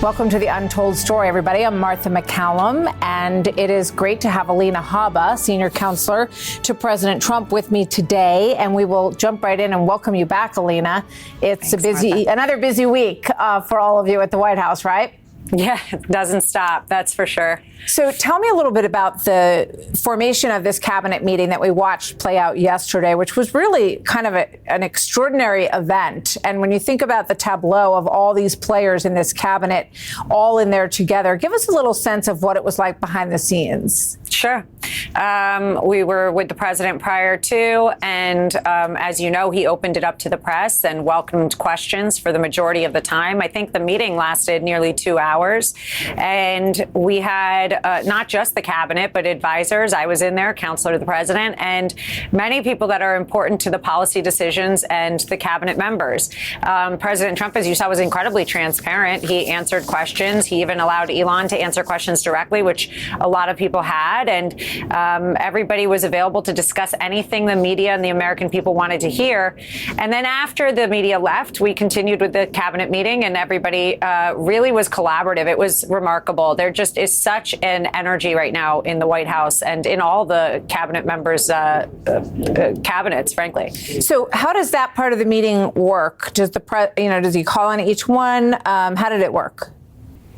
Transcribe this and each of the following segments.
Welcome to The Untold Story, everybody. I'm Martha McCallum, and it is great to have Alina Habba, senior counselor to President Trump, with me today. And we will jump right in and welcome you back, Alina. It's another busy week for all of you at the White House, right? Yeah, it doesn't stop. That's for sure. So tell me a little bit about the formation of this cabinet meeting that we watched play out yesterday, which was really kind of an extraordinary event. And when you think about the tableau of all these players in this cabinet, all in there together, give us a little sense of what it was like behind the scenes. Sure. We were with the president prior to, and as you know, he opened it up to the press and welcomed questions for the majority of the time. I think the meeting lasted nearly 2 hours, and we had not just the cabinet, but advisors. I was in there, counselor to the president, and many people that are important to the policy decisions and the cabinet members. President Trump, as you saw, was incredibly transparent. He answered questions. He even allowed Elon to answer questions directly, which a lot of people had. And everybody was available to discuss anything the media and the American people wanted to hear. And then after the media left, we continued with the cabinet meeting, and everybody really was collaborative. It was remarkable. There just is such an energy right now in the White House and in all the cabinet members' cabinets, frankly. So how does that part of the meeting work? Does does he call on each one? How did it work?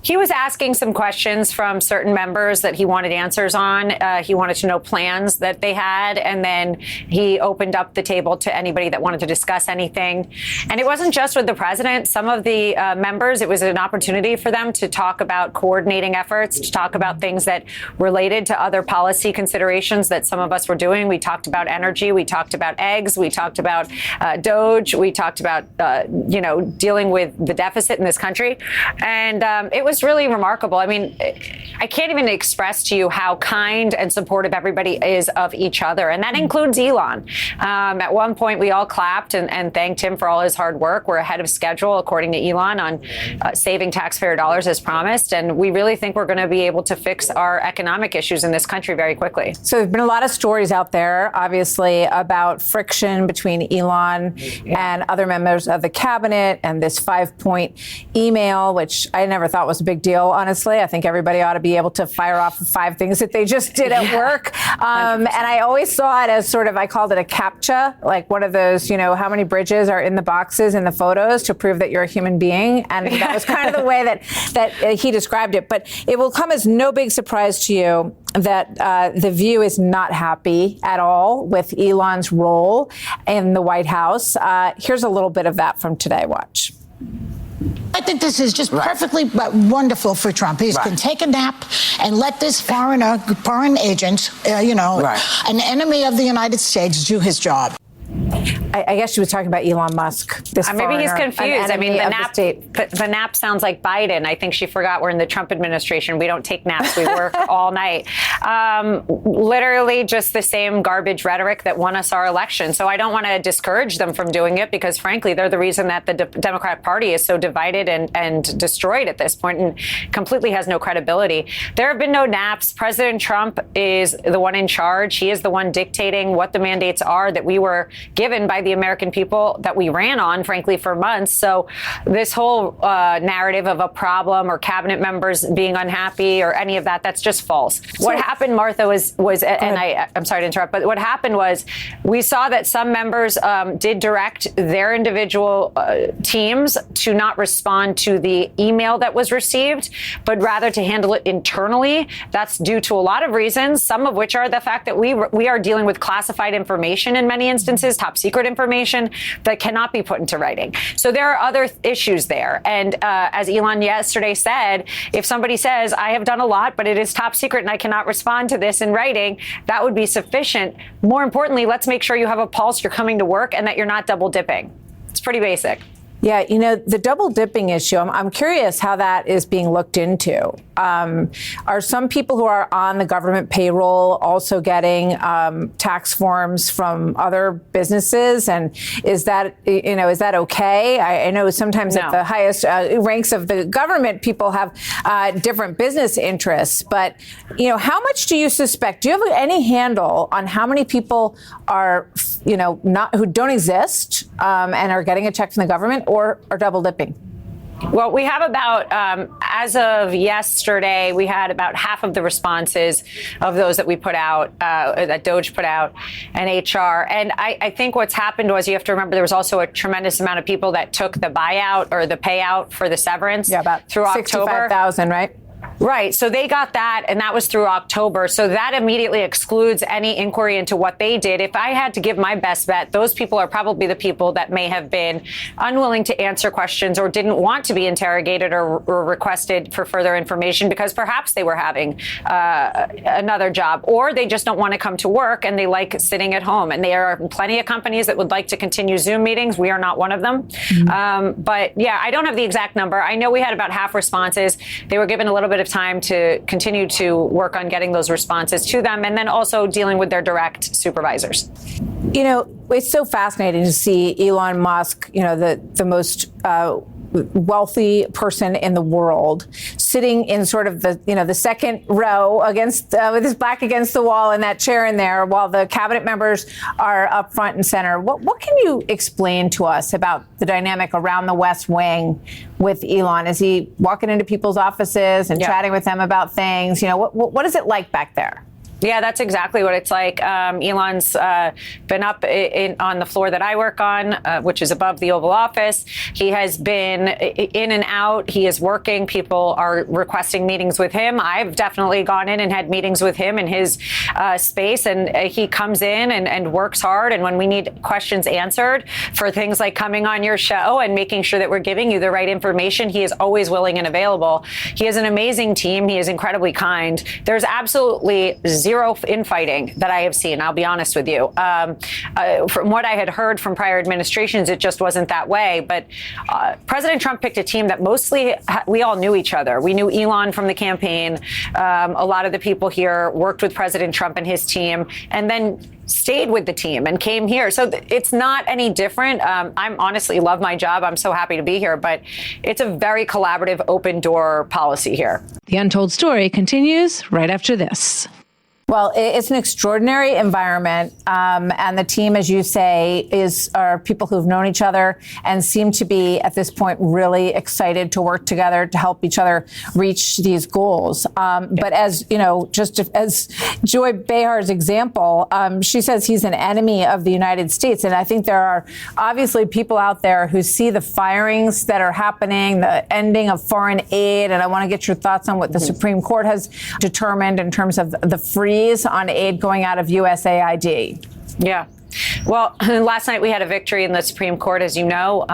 He was asking some questions from certain members that he wanted answers on. He wanted to know plans that they had, and then he opened up the table to anybody that wanted to discuss anything. And it wasn't just with the president. Some of the members, it was an opportunity for them to talk about coordinating efforts, to talk about things that related to other policy considerations that some of us were doing. We talked about energy. We talked about eggs. We talked about DOGE. We talked about, dealing with the deficit in this country. And it was really remarkable. I mean, I can't even express to you how kind and supportive everybody is of each other. And that includes Elon. At one point, we all clapped and thanked him for all his hard work. We're ahead of schedule, according to Elon, on saving taxpayer dollars as promised. And we really think we're going to be able to fix our economic issues in this country very quickly. So there's been a lot of stories out there, obviously, about friction between Elon and other members of the cabinet, and this 5-point email, which I never thought was a big deal, honestly. I think everybody ought to be able to fire off 5 things that they just did at work. And I always saw it as sort of, I called it a CAPTCHA, like one of those, how many bridges are in the boxes in the photos to prove that you're a human being. And that was kind of the way that he described it. But it will come as no big surprise to you that the View is not happy at all with Elon's role in the White House. Here's a little bit of that from today. Watch. I think this is just perfectly wonderful for Trump. He can take a nap and let this foreign agent, an enemy of the United States, do his job. I guess she was talking about Elon Musk. Maybe he's confused. I mean, the nap sounds like Biden. I think she forgot we're in the Trump administration. We don't take naps. We work all night. Literally just the same garbage rhetoric that won us our election. So I don't want to discourage them from doing it because, frankly, they're the reason that the Democrat Party is so divided and destroyed at this point and completely has no credibility. There have been no naps. President Trump is the one in charge. He is the one dictating what the mandates are that we were given by the American people, that we ran on, frankly, for months. So this whole narrative of a problem or cabinet members being unhappy or any of that, that's just false. What happened, Martha, was and I'm sorry to interrupt, but what happened was we saw that some members did direct their individual teams to not respond to the email that was received, but rather to handle it internally. That's due to a lot of reasons, some of which are the fact that we are dealing with classified information in many instances, top secret information that cannot be put into writing. So there are other issues there. And as Elon yesterday said, if somebody says, I have done a lot, but it is top secret and I cannot respond to this in writing, that would be sufficient. More importantly, let's make sure you have a pulse, you're coming to work, and that you're not double dipping. It's pretty basic. Yeah, the double dipping issue, I'm curious how that is being looked into. Are some people who are on the government payroll also getting tax forms from other businesses? And is that okay? I know sometimes at the highest ranks of the government, people have different business interests. But, how much do you suspect? Do you have any handle on how many people are, who don't exist and are getting a check from the government or are double dipping? Well, we have about, as of yesterday, we had about half of the responses of those that we put out, that DOJ put out, and HR. And I think what's happened was, you have to remember, there was also a tremendous amount of people that took the buyout or the payout for the severance through October. 65,000, right? Right. So they got that, and that was through October. So that immediately excludes any inquiry into what they did. If I had to give my best bet, those people are probably the people that may have been unwilling to answer questions or didn't want to be interrogated or requested for further information because perhaps they were having another job, or they just don't want to come to work and they like sitting at home. And there are plenty of companies that would like to continue Zoom meetings. We are not one of them. Mm-hmm. But yeah, I don't have the exact number. I know we had about half responses. They were given a little bit of time to continue to work on getting those responses to them, and then also dealing with their direct supervisors. You know, it's so fascinating to see Elon Musk, you know, the most wealthy person in the world, sitting in sort of the second row against with his back against the wall in that chair in there, while the cabinet members are up front and center. What can you explain to us about the dynamic around the West Wing with Elon? Is he walking into people's offices and chatting with them about things? You know, what is it like back there? Yeah, that's exactly what it's like. Elon's been up on the floor that I work on, which is above the Oval Office. He has been in and out. He is working. People are requesting meetings with him. I've definitely gone in and had meetings with him in his space, and he comes in and works hard. And when we need questions answered for things like coming on your show and making sure that we're giving you the right information, he is always willing and available. He has an amazing team. He is incredibly kind. There's absolutely zero infighting that I have seen. I'll be honest with you. From what I had heard from prior administrations, it just wasn't that way. But President Trump picked a team that mostly we all knew each other. We knew Elon from the campaign. A lot of the people here worked with President Trump and his team, and then stayed with the team and came here. So it's not any different. I'm honestly love my job. I'm so happy to be here, but it's a very collaborative, open door policy here. The Untold Story continues right after this. Well, it's an extraordinary environment, and the team, as you say, are people who've known each other and seem to be, at this point, really excited to work together to help each other reach these goals. But as you know, just as Joy Behar's example, she says he's an enemy of the United States, and I think there are obviously people out there who see the firings that are happening, the ending of foreign aid, and I want to get your thoughts on what the Supreme Court has determined in terms of the freeze on aid going out of USAID. Yeah. Well, last night we had a victory in the Supreme Court, as you know.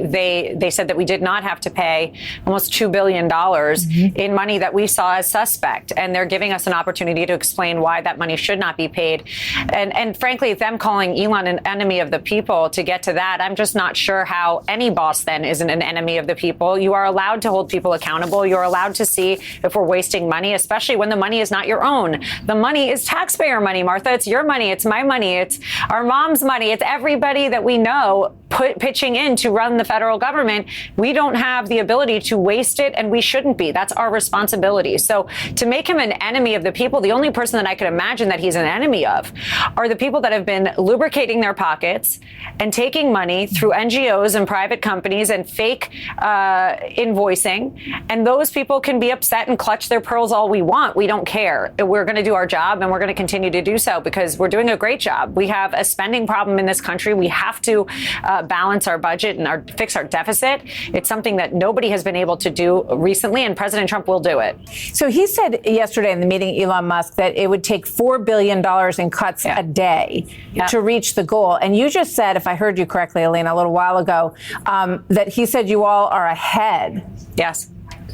They said that we did not have to pay almost $2 billion in money that we saw as suspect. And they're giving us an opportunity to explain why that money should not be paid. And frankly, them calling Elon an enemy of the people, to get to that, I'm just not sure how any boss then isn't an enemy of the people. You are allowed to hold people accountable. You're allowed to see if we're wasting money, especially when the money is not your own. The money is taxpayer money, Martha. It's your money. It's my money. It's our mom's money. It's everybody that we know pitching in to run the federal government. We don't have the ability to waste it, and we shouldn't be. That's our responsibility. So to make him an enemy of the people, the only person that I could imagine that he's an enemy of are the people that have been lubricating their pockets and taking money through NGOs and private companies and fake invoicing. And those people can be upset and clutch their pearls all we want. We don't care. We're going to do our job, and we're going to continue to do so because we're doing a great job. We have a spending problem in this country. We have to balance our budget and fix our deficit. It's something that nobody has been able to do recently, and President Trump will do it. So he said yesterday in the meeting, Elon Musk, that it would take $4 billion in cuts a day to reach the goal. And you just said, if I heard you correctly, Alina, a little while ago, that he said you all are ahead. Yes.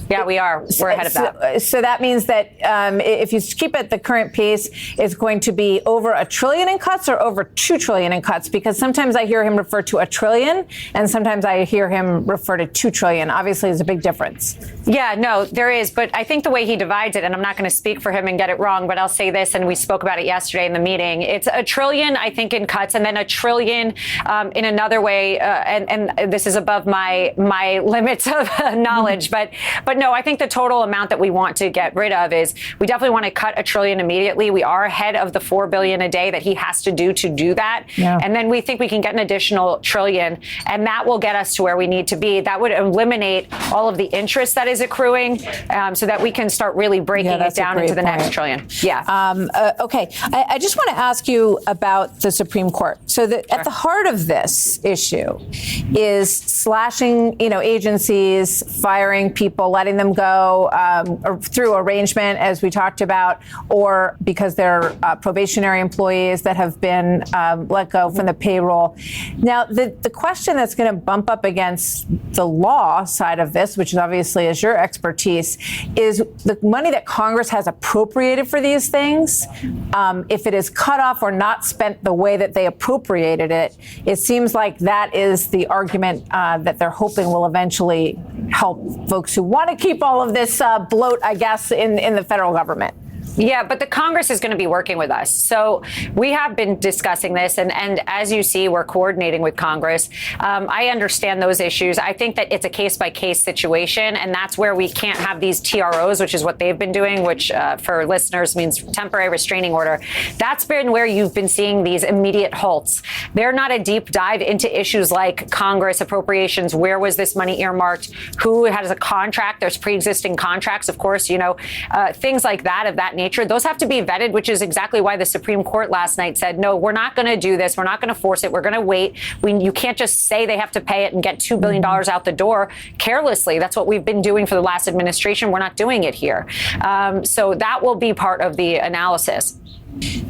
Yeah, we are. We're ahead of that. So that means that if you keep at the current pace, it's going to be over $1 trillion in cuts or over $2 trillion in cuts? Because sometimes I hear him refer to $1 trillion and sometimes I hear him refer to $2 trillion. Obviously, there's a big difference. Yeah, no, there is. But I think the way he divides it, and I'm not going to speak for him and get it wrong, but I'll say this, and we spoke about it yesterday in the meeting. It's $1 trillion, I think, in cuts, and then $1 trillion in another way. And this is above my limits of knowledge. But But no, I think the total amount that we want to get rid of is we definitely want to cut $1 trillion immediately. We are ahead of the $4 billion a day that he has to do that. Yeah. And then we think we can get an additional $1 trillion, and that will get us to where we need to be. That would eliminate all of the interest that is accruing, so that we can start really breaking it down into the next trillion. Yeah. Okay. I just want to ask you about the Supreme Court. So at the heart of this issue is slashing, agencies, firing people, letting them go or through arrangement, as we talked about, or because they're probationary employees that have been let go from the payroll. Now, the question that's going to bump up against the law side of this, which obviously is your expertise, is the money that Congress has appropriated for these things. If it is cut off or not spent the way that they appropriated it, it seems like that is the argument that they're hoping will eventually help folks who want to keep all of this bloat, I guess, in the federal government. Yeah, but the Congress is going to be working with us. So we have been discussing this. And as you see, we're coordinating with Congress. I understand those issues. I think that it's a case by case situation. And that's where we can't have these TROs, which is what they've been doing, which for listeners means temporary restraining order. That's been where you've been seeing these immediate halts. They're not a deep dive into issues like Congress appropriations. Where was this money earmarked? Who has a contract? There's pre-existing contracts, of course, things like that of that nature. Those have to be vetted, which is exactly why the Supreme Court last night said, no, we're not going to do this. We're not going to force it. We're going to wait. You can't just say they have to pay it and get $2 billion out the door carelessly. That's what we've been doing for the last administration. We're not doing it here. So that will be part of the analysis.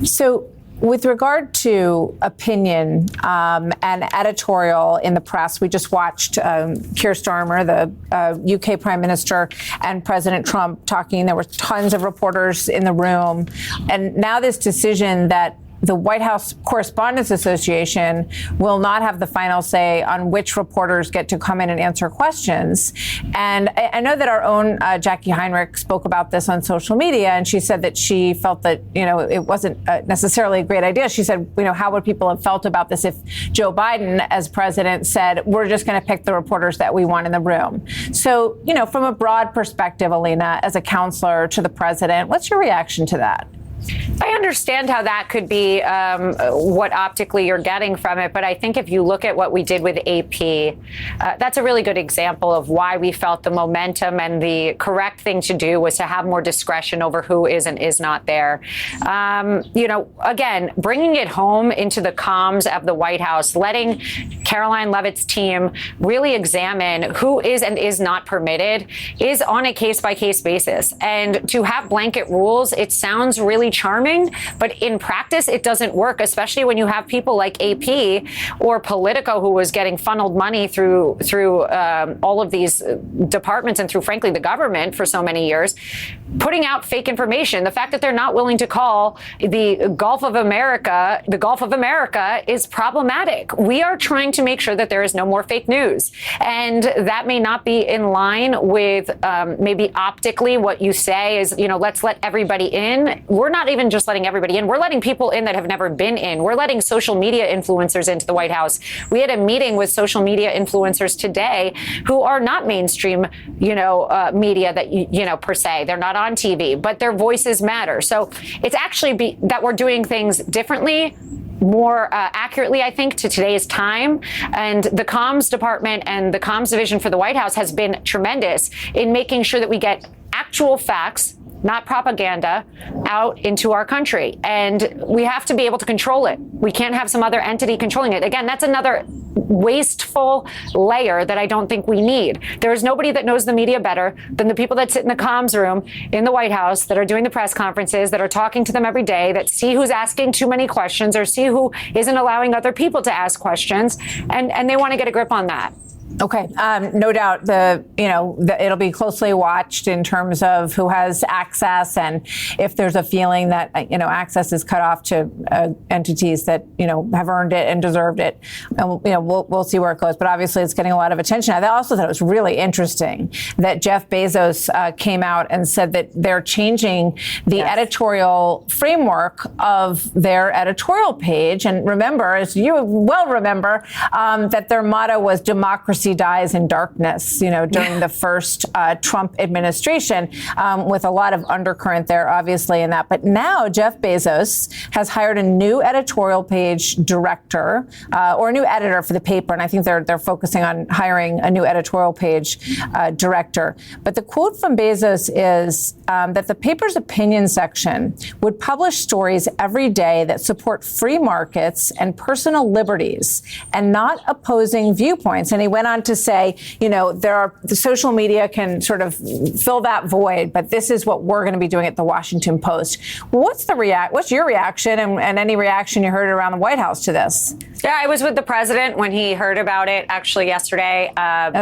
So with regard to opinion and editorial in the press, we just watched Keir Starmer, the UK Prime Minister, and President Trump talking. There were tons of reporters in the room. And now this decision that the White House Correspondents Association will not have the final say on which reporters get to come in and answer questions. And I know that our own Jackie Heinrich spoke about this on social media, and she said that she felt that, it wasn't necessarily a great idea. She said, how would people have felt about this if Joe Biden, as president, said, we're just going to pick the reporters that we want in the room? So, from a broad perspective, Alina, as a counselor to the president, what's your reaction to that? I understand how that could be what optically you're getting from it. But I think if you look at what we did with AP, that's a really good example of why we felt the momentum and the correct thing to do was to have more discretion over who is and is not there. Again, bringing it home into the comms of the White House, letting Caroline Leavitt's team really examine who is and is not permitted is on a case by case basis. And to have blanket rules, it sounds really charming, but in practice, it doesn't work, especially when you have people like AP or Politico, who was getting funneled money through all of these departments and through, frankly, the government for so many years, putting out fake information. The fact that they're not willing to call the Gulf of America is problematic. We are trying to make sure that there is no more fake news. And that may not be in line with maybe optically what you say is, let's let everybody in. We're not even just letting everybody in. We're letting people in that have never been in. We're letting social media influencers into the White House. We had a meeting with social media influencers today who are not mainstream, media that, per se. They're not on TV, but their voices matter. So it's actually that we're doing things differently, more accurately, I think, to today's time. And the comms department and the comms division for the White House has been tremendous in making sure that we get actual facts, not propaganda, out into our country. And we have to be able to control it. We can't have some other entity controlling it. Again, that's another wasteful layer that I don't think we need. There is nobody that knows the media better than the people that sit in the comms room in the White House, that are doing the press conferences, that are talking to them every day, that see who's asking too many questions or see who isn't allowing other people to ask questions. And they want to get a grip on that. Okay. No doubt it'll be closely watched in terms of who has access, and if there's a feeling that, access is cut off to entities that, have earned it and deserved it. And, we'll see where it goes. But obviously it's getting a lot of attention. I also thought it was really interesting that Jeff Bezos came out and said that they're changing the editorial framework of their editorial page. And remember, as you well remember, that their motto was democracy legacy dies in darkness, during the first Trump administration, with a lot of undercurrent there, obviously, in that. But now Jeff Bezos has hired a new editorial page director or a new editor for the paper. And I think they're focusing on hiring a new editorial page director. But the quote from Bezos is that the paper's opinion section would publish stories every day that support free markets and personal liberties and not opposing viewpoints. And he went on to say, the social media can sort of fill that void, but this is what we're going to be doing at the Washington Post. What's your reaction and any reaction you heard around the White House to this? Yeah, I was with the president when he heard about it actually yesterday.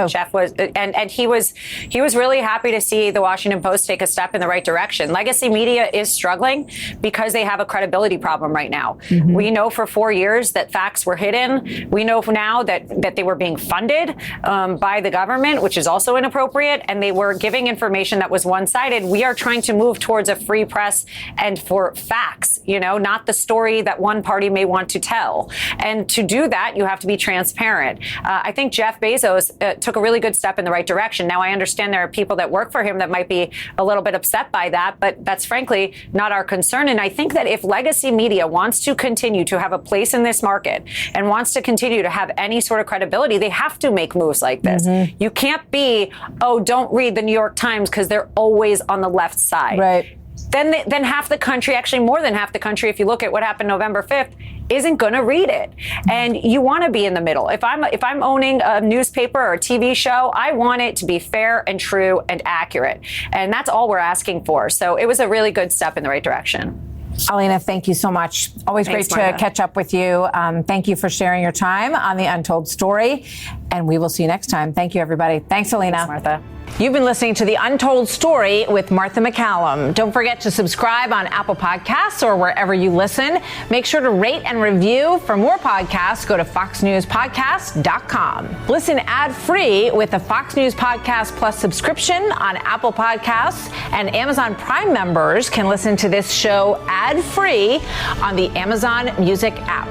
Jeff was, and he was really happy to see the Washington Post take a step in the right direction. Legacy media is struggling because they have a credibility problem right now. Mm-hmm. We know for 4 years that facts were hidden. We know now that they were being funded by the government, which is also inappropriate, and they were giving information that was one-sided. We are trying to move towards a free press and for facts, not the story that one party may want to tell. And to do that, you have to be transparent. I think Jeff Bezos took a really good step in the right direction. Now, I understand there are people that work for him that might be a little bit upset by that, but that's frankly not our concern. And I think that if legacy media wants to continue to have a place in this market and wants to continue to have any sort of credibility, they have to make moves like this. Mm-hmm. You can't be, don't read the New York Times because they're always on the left side. Right. Then half the country, actually more than half the country, if you look at what happened November 5th, isn't going to read it. And you want to be in the middle. If I'm owning a newspaper or a TV show, I want it to be fair and true and accurate. And that's all we're asking for. So it was a really good step in the right direction. Alina, thank you so much. Always Thanks, great Martha. to catch up with you. Thank you for sharing your time on The Untold Story. And we will see you next time. Thank you, everybody. Thanks, Alina. Thanks, Martha. You've been listening to The Untold Story with Martha McCallum. Don't forget to subscribe on Apple Podcasts or wherever you listen. Make sure to rate and review. For more podcasts, go to foxnewspodcast.com. Listen ad-free with the Fox News Podcast Plus subscription on Apple Podcasts, and Amazon Prime members can listen to this show ad-free on the Amazon Music app.